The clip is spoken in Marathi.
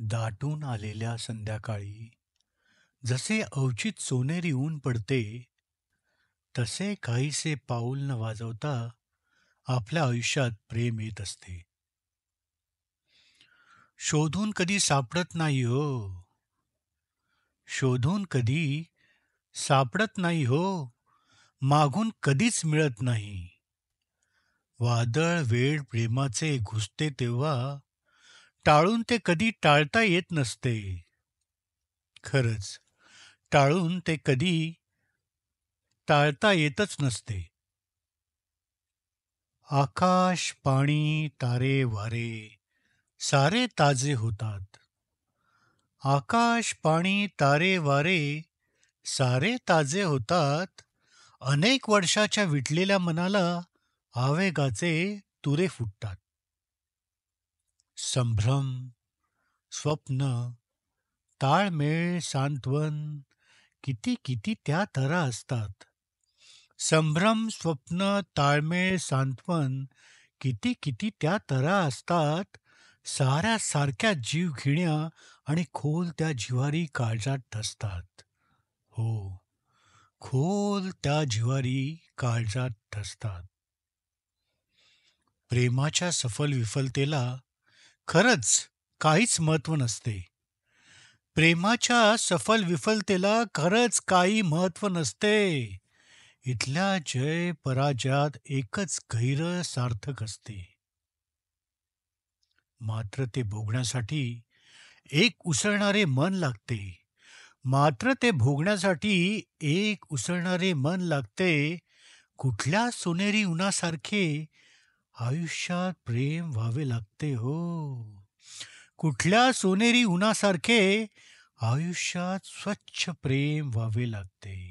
दाटून आलेल्या संध्याकाळी जसे अवचित सोनेरी ऊन पडते, तसे काहीसे पाऊल न वाजवता आपल्या आयुष्यात प्रेम येत असते. शोधून कधी सापडत नाही हो, शोधून कधी सापडत नाही हो, मागून कधीच मिळत नाही. वादळ वेळ प्रेमाचे घुसते तेव्हा टाळून ते कधी टाळता येत नसते. खरंच, टाळून ते कधी टाळता येतच नसते. आकाश, पाणी, तारे, वारे सारे ताजे होतात. आकाश, पाणी, तारे, वारे सारे ताजे होतात. अनेक वर्षाच्या विटलेल्या मनाला आवेगाचे तुरे फुटतात. संभ्रम, स्वप्न, ताळमेळ, सांत्वन किती किती त्या तरा असतात. संभ्रम, स्वप्न, ताळमेळ, सांत्वन किती किती त्या तरा असतात. साऱ्या सारख्या जीवघेण्या आणि खोल त्या जिव्हारी काळजात ठसतात. हो, खोल त्या जिव्हारी काळजात ठसतात. प्रेमाच्या सफल विफलतेला खरंच काहीच महत्त्व नसते. प्रेमाच्या सफल विफलतेला खरंच काही महत्त्व नसते. इथल्या जय पराजयात एकच गैर सार्थक असते. मात्र ते भोगण्यासाठी एक उसळणारे मन लागते. मात्र ते भोगण्यासाठी एक उसळणारे मन लागते. कुठल्या सोनेरी उन्हासारखे आयुष्यात प्रेम व्हावे लागते हो. कुठल्या सोनेरी उन्हासारखे आयुष्यात स्वच्छ प्रेम व्हावे लागते.